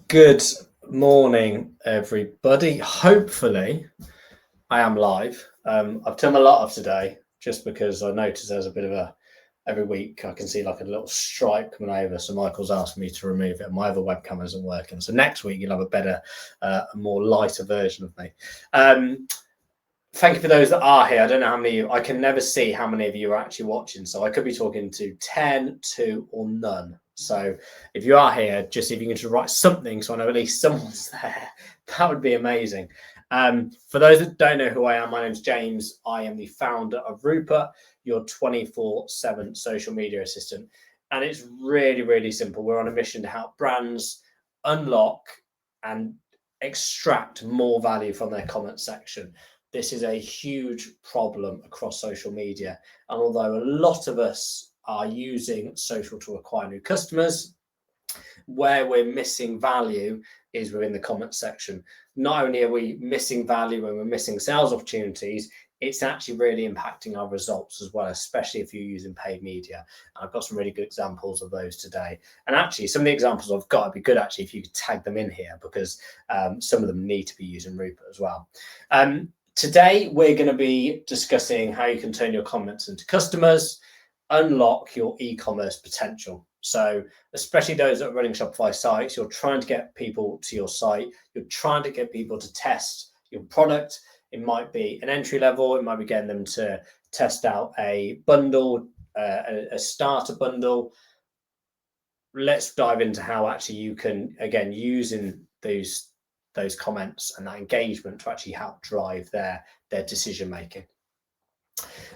Good morning, everybody. Hopefully, I am live. I've turned my light off today just because I noticed there's a bit of every week I can see like a little stripe coming over. So Michael's asked me to remove it. My other webcam isn't working. So next week you'll have a better, more lighter version of me. Thank you for those that are here. I don't know how many, I can never see how many of you are actually watching. So I could be talking to 10, 2, or none. So if you are here, just if you can just write something so I know at least someone's there, that would be amazing. For those that don't know who I am, my name's James. I am the founder of Rupert, your 24/7 social media assistant. And it's really, really simple. We're on a mission to help brands unlock and extract more value from their comment section. This is a huge problem across social media. And although a lot of us are using social to acquire new customers, where we're missing value is within the comment section. Not only are we missing value when we're missing sales opportunities, it's actually really impacting our results as well, especially if you're using paid media. I've got some really good examples of those today. And actually, some of the examples I've got, it'd be good actually if you could tag them in here because some of them need to be using Rupert as well. Today, we're going to be discussing how you can turn your comments into customers, unlock your e-commerce potential. So especially those that are running Shopify sites, you're trying to get people to your site. You're trying to get people to test your product. It might be an entry level. It might be getting them to test out a bundle, a starter bundle. Let's dive into how actually you can, again, using those comments and that engagement to actually help drive their decision making.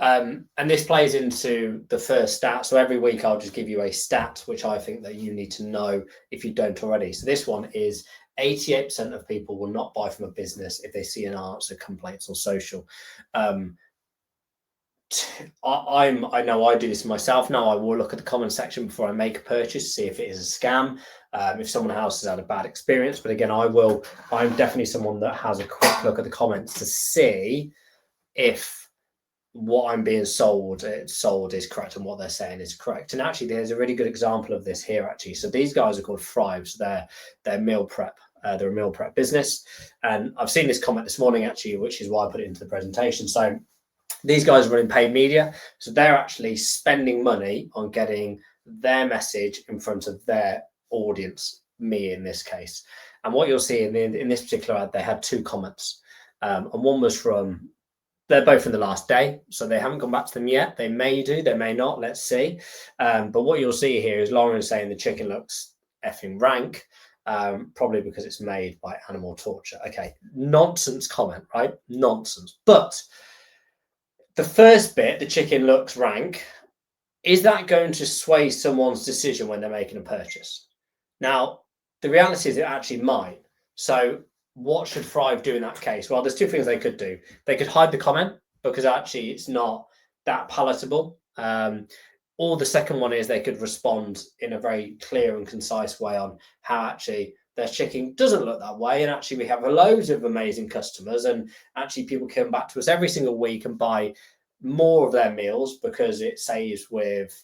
And this plays into the first stat. So every week I'll just give you a stat which I think that you need to know if you don't already. So this one is 88% of people will not buy from a business if they see an answer complaints on social. I know I do this myself now. I will look at the comment section before I make a purchase, see if it is a scam, if someone else has had a bad experience. But again, I'm definitely someone that has a quick look at the comments to see if what I'm being sold is correct and what they're saying is correct. And actually, there's a really good example of this here, actually. So these guys are called Thrives. They're meal prep. They're a meal prep business. And I've seen this comment this morning, actually, which is why I put it into the presentation. So these guys are running paid media. So they're actually spending money on getting their message in front of their audience, me in this case. And what you'll see in this particular ad, they had two comments. And one was from, they're both in the last day, so they haven't gone back to them yet. They may do, they may not, let's see. But what you'll see here is Lauren saying the chicken looks effing rank, probably because it's made by animal torture. Okay, nonsense comment, right? Nonsense. But the first bit, the chicken looks rank, is that going to sway someone's decision when they're making a purchase? Now, the reality is it actually might. So what should Thrive do in that case? Well, there's two things they could do. They could hide the comment because actually it's not that palatable. Or the second one is they could respond in a very clear and concise way on how actually their chicken doesn't look that way. And actually we have loads of amazing customers and actually people come back to us every single week and buy more of their meals because it saves with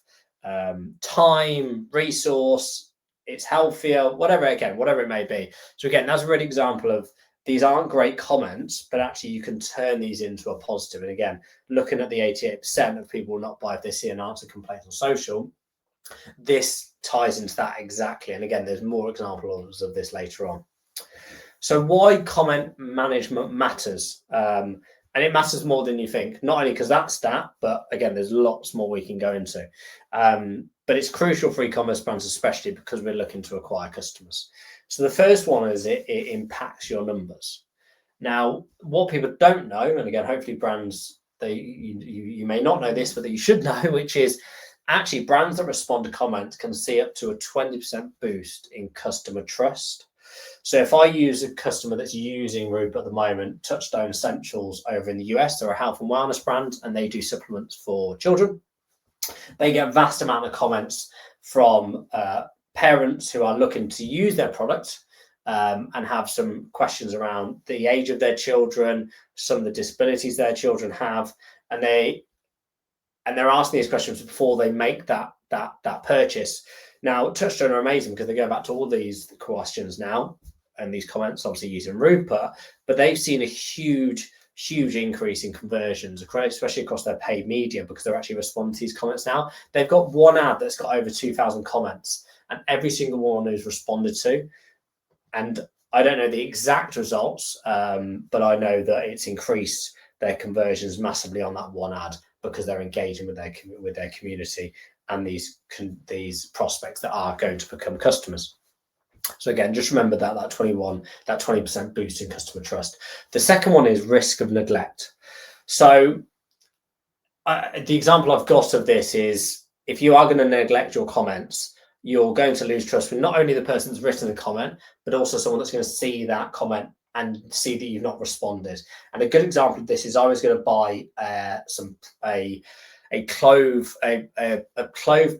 time, resource, it's healthier, whatever it may be. So again, that's a really example of these aren't great comments, but actually you can turn these into a positive. And again, looking at the 88% of people will not buy if they see an answer complaint on social, this ties into that exactly. And again, there's more examples of this later on. So why comment management matters? And it matters more than you think, not only because that stat, but again, there's lots more we can go into. But it's crucial for e-commerce brands, especially because we're looking to acquire customers. So the first one is it impacts your numbers. Now, what people don't know, and again, hopefully brands, you may not know this, but that you should know, which is actually brands that respond to comments can see up to a 20% boost in customer trust. So if I use a customer that's using Rupert at the moment, Touchstone Essentials over in the US, they're a health and wellness brand and they do supplements for children. They get a vast amount of comments from parents who are looking to use their product and have some questions around the age of their children, some of the disabilities their children have, and they're asking these questions before they make that purchase. Now, Touchstone are amazing because they go back to all these questions now and these comments, obviously using Rupert, but they've seen a huge increase in conversions, especially across their paid media, because they're actually responding to these comments now. They've got one ad that's got over 2,000 comments, and every single one is responded to. And I don't know the exact results, but I know that it's increased their conversions massively on that one ad because they're engaging with their community and these prospects that are going to become customers. So again, just remember that 20% boost in customer trust. The second one is risk of neglect. So the example I've got of this is, if you are going to neglect your comments, you're going to lose trust with not only the person that's written the comment, but also someone that's going to see that comment and see that you've not responded. And a good example of this is, I was going to buy a clove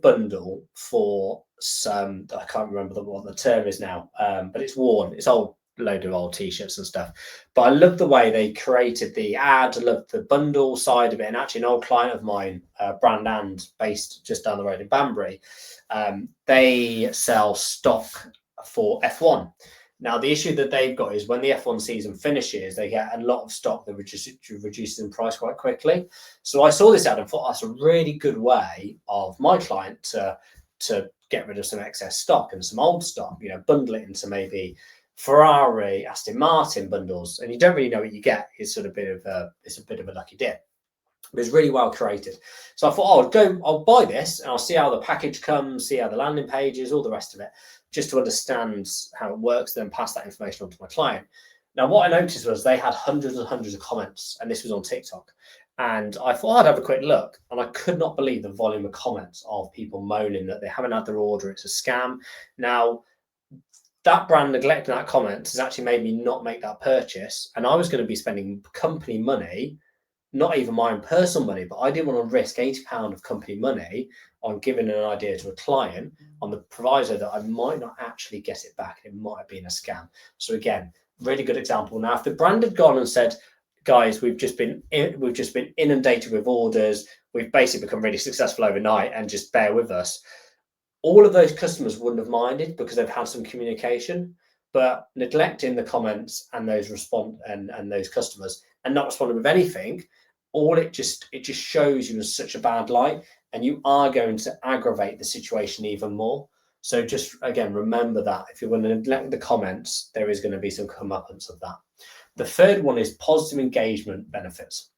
bundle for some, I can't remember what the term is now, but it's worn. It's old, load of old t-shirts and stuff. But I love the way they created the ad. I love the bundle side of it. And actually, an old client of mine, Brand and, based just down the road in Banbury, they sell stock for F1. Now, the issue that they've got is when the F1 season finishes, they get a lot of stock that reduces in price quite quickly. So I saw this ad and thought, that's a really good way of my client to get rid of some excess stock and some old stock, bundle it into maybe Ferrari, Aston Martin bundles, and you don't really know what you get. It's a bit of a lucky dip. But it's really well created. So I thought, I'll buy this and I'll see how the package comes, see how the landing page is, all the rest of it, just to understand how it works, then pass that information on to my client. Now, what I noticed was they had hundreds and hundreds of comments, and this was on TikTok. And I thought I'd have a quick look, and I could not believe the volume of comments of people moaning that they haven't had their order, it's a scam. Now, that brand neglecting that comment has actually made me not make that purchase. And I was going to be spending company money, not even my own personal money, but I didn't want to risk £80 of company money on giving an idea to a client on the proviso that I might not actually get it back. It might have been a scam. So again, really good example. Now, if the brand had gone and said, guys, we've just been inundated with orders, we've basically become really successful overnight, and just bear with us, all of those customers wouldn't have minded because they've had some communication. But neglecting the comments and those and those customers and not responding with anything, it just shows you in such a bad light, and you are going to aggravate the situation even more. So just again, remember that if you're going to neglect the comments, there is going to be some comeuppance of that. The third one is positive engagement benefits.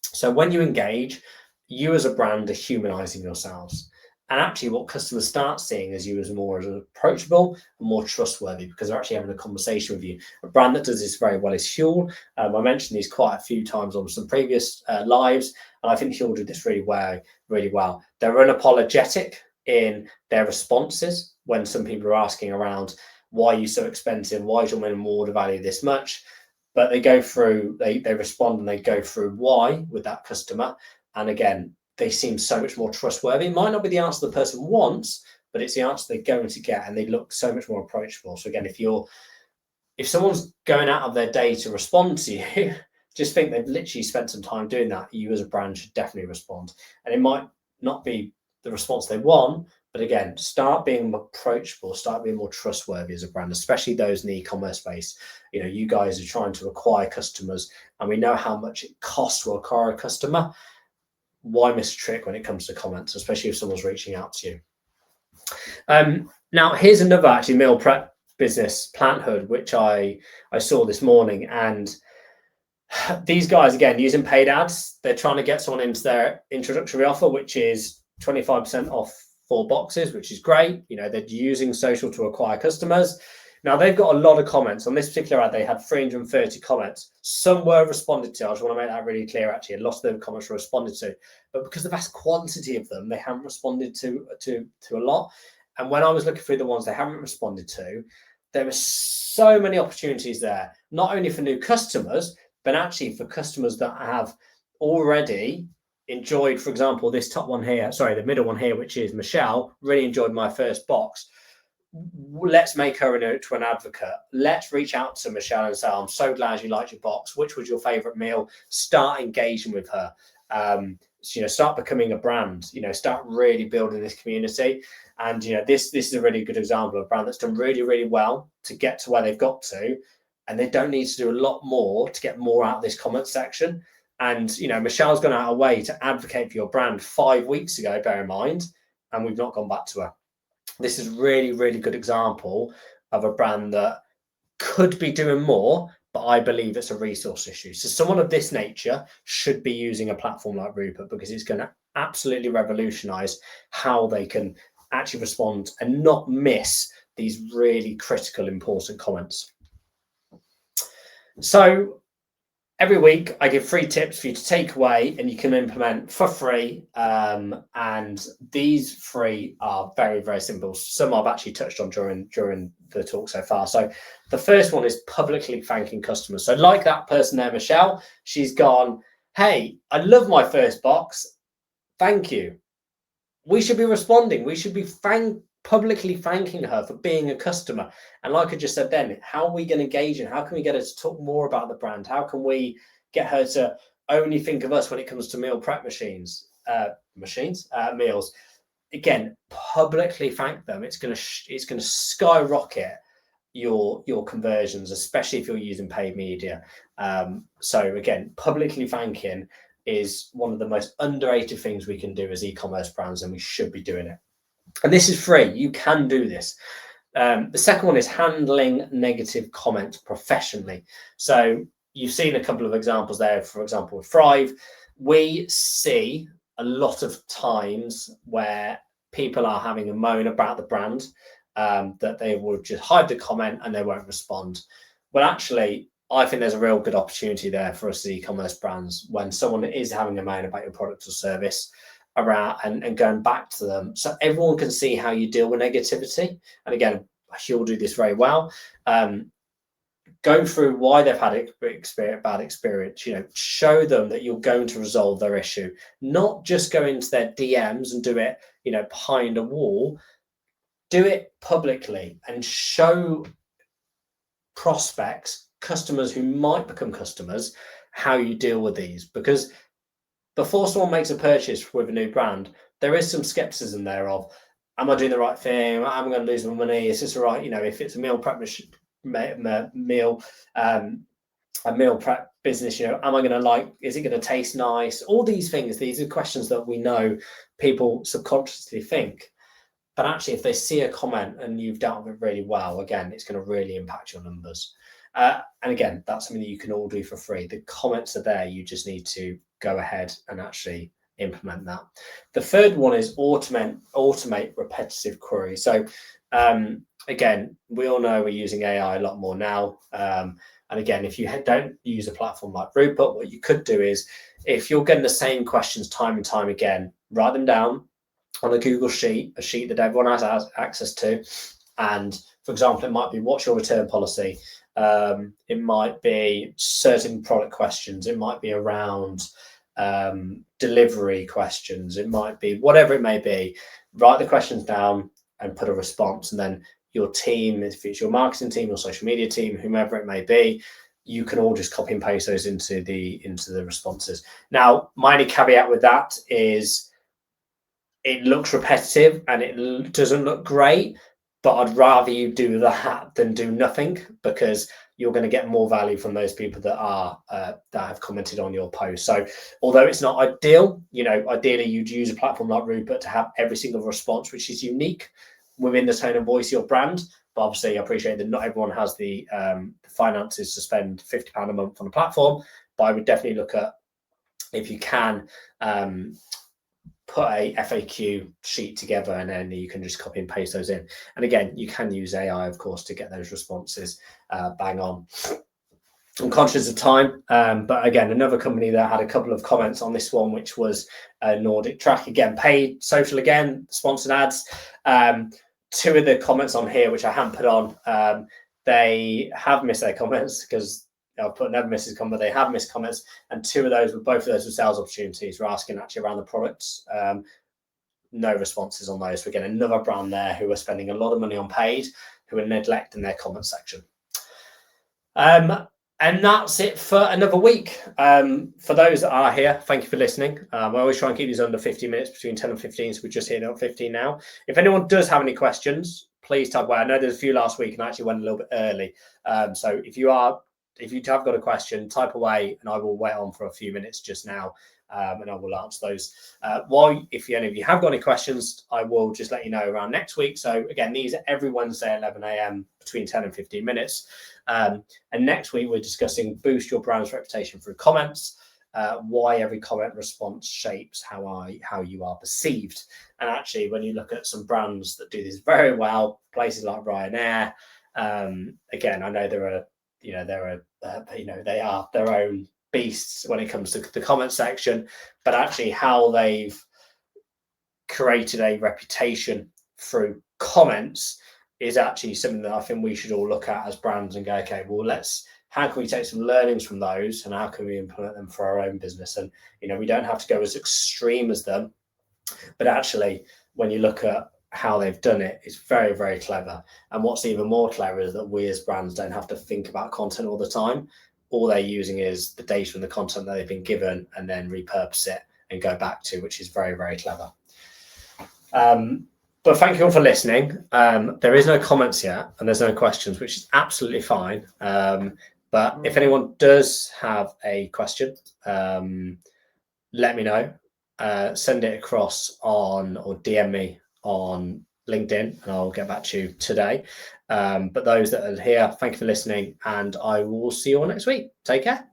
So when you engage, you as a brand are humanizing yourselves. And actually what customers start seeing is you as more as approachable and more trustworthy, because they're actually having a conversation with you. A brand that does this very well is Huel. I mentioned these quite a few times on some previous lives, and I think Huel did this really well. They're unapologetic in their responses when some people are asking around, why are you so expensive? Why is your minimum order value this much? But they go through, they respond and they go through why with that customer. And again, they seem so much more trustworthy. It might not be the answer the person wants, but it's the answer they're going to get, and they look so much more approachable. So again, if someone's going out of their day to respond to you, just think they've literally spent some time doing that. You as a brand should definitely respond. And it might not be the response they want, but again, start being more approachable, start being more trustworthy as a brand, especially those in the e-commerce space. You guys are trying to acquire customers, and we know how much it costs to acquire a customer. Why miss a trick when it comes to comments, especially if someone's reaching out to you? Now, here's another actually meal prep business, Planthood, which I saw this morning. And these guys, again, using paid ads, they're trying to get someone into their introductory offer, which is 25% off 4 boxes, which is great. They're using social to acquire customers. Now, they've got a lot of comments. On this particular ad, they had 330 comments. Some were responded to. I just want to make that really clear, actually. A lot of the comments were responded to. But because of the vast quantity of them, they haven't responded to a lot. And when I was looking through the ones they haven't responded to, there were so many opportunities there, not only for new customers, but actually for customers that have already enjoyed, for example, this top one here, the middle one here, which is Michelle, really enjoyed my first box. Let's make her into an advocate. Let's reach out to Michelle and say, I'm so glad you liked your box. Which was your favorite meal? Start engaging with her. start becoming a brand, start really building this community. And this is a really good example of a brand that's done really, really well to get to where they've got to, and they don't need to do a lot more to get more out of this comment section. And Michelle's gone out of her way to advocate for your brand 5 weeks ago, bear in mind, and we've not gone back to her. This is really, really good example of a brand that could be doing more, but I believe it's a resource issue. So someone of this nature should be using a platform like Rupert, because it's going to absolutely revolutionize how they can actually respond and not miss these really critical, important comments. So every week I give 3 tips for you to take away and you can implement for free. And these 3 are very, very simple. Some I've actually touched on during the talk so far. So the first one is publicly thanking customers. So like that person there, Michelle, she's gone, hey, I love my first box. Thank you. We should be responding. We should be publicly thanking her for being a customer. And like I just said then, how are we going to engage and how can we get her to talk more about the brand? How can we get her to only think of us when it comes to meal prep meals? Again, publicly thank them. It's going to skyrocket your conversions, especially if you're using paid media. So again, publicly thanking is one of the most underrated things we can do as e-commerce brands, and we should be doing it. And this is free. You can do this. The second one is handling negative comments professionally. So you've seen a couple of examples there. For example, with Thrive, we see a lot of times where people are having a moan about the brand, that they will just hide the comment and they won't respond. Well, actually, I think there's a real good opportunity there for us as e-commerce brands when someone is having a moan about your product or service around and going back to them, so everyone can see how you deal with negativity. And again, she'll do this very well. Go through why they've had bad experience. Show them that you're going to resolve their issue, not just go into their DMs and do it, behind a wall. Do it publicly and show prospects, customers who might become customers, how you deal with these. Because before someone makes a purchase with a new brand, there is some skepticism there of, am I doing the right thing? Am I going to lose my money? Is this right? If it's a meal prep a meal prep business, am I going to is it going to taste nice? All these things, these are questions that we know people subconsciously think. But actually, if they see a comment and you've dealt with it really well, again, it's going to really impact your numbers. And again, that's something that you can all do for free. The comments are there. You just need to go ahead and actually implement that. The third one is automate repetitive queries. So again, we all know we're using AI a lot more now. And again, if you don't use a platform like Rupert, what you could do is, if you're getting the same questions time and time again, write them down on a Google sheet, a sheet that everyone has access to. And for example, it might be, what's your return policy? It might be certain product questions. It might be around delivery questions. It might be whatever it may be. Write the questions down and put a response. And then your team, if it's your marketing team or social media team, whomever it may be, you can all just copy and paste those into the responses. Now, my only caveat with that is it looks repetitive and it doesn't look great, but I'd rather you do that than do nothing, because you're going to get more value from those people that have commented on your post. So although it's not ideal, ideally you'd use a platform like Rupert to have every single response which is unique within the tone and voice of your brand. But obviously I appreciate that not everyone has the finances to spend £50 a month on a platform, but I would definitely look at, if you can, put a FAQ sheet together and then you can just copy and paste those in. And again, you can use AI, of course, to get those responses bang on. I'm conscious of time, but again, another company that had a couple of comments on this one, which was Nordic Track. Again, paid social, again, sponsored ads. 2 of the comments on here, which I haven't put on, they have missed their comments, because I've put never misses comment, they have missed comments, and both of those were sales opportunities. We're asking actually around the products. No responses on those. So again, another brand there who are spending a lot of money on paid, who are neglecting their comment section. And that's it for another week. For those that are here, thank you for listening. I always try and keep these under 15 minutes, between 10 and 15. So we're just hitting up 15 now. If anyone does have any questions, please type away. I know there's a few last week and I actually went a little bit early. So if you have got a question, type away and I will wait on for a few minutes just now. And I will answer those. If any of you have got any questions, I will just let you know around next week. So again, these are every Wednesday at 11 a.m. between 10 and 15 minutes. And next week, we're discussing boost your brand's reputation through comments, why every comment response shapes how you are perceived. And actually, when you look at some brands that do this very well, places like Ryanair, again, I know they are their own beasts when it comes to the comment section, but actually how they've created a reputation through comments is actually something that I think we should all look at as brands and go, okay, well, how can we take some learnings from those and how can we implement them for our own business? And, we don't have to go as extreme as them, but actually when you look at how they've done it, it's very, very clever. And what's even more clever is that we as brands don't have to think about content all the time. All they're using is the data and the content that they've been given and then repurpose it and go back to, which is very, very clever. But thank you all for listening. There is no comments yet and there's no questions, which is absolutely fine. But if anyone does have a question, let me know. Send it across or DM me on LinkedIn and I'll get back to you today. But those that are here, thank you for listening and I will see you all next week. Take care.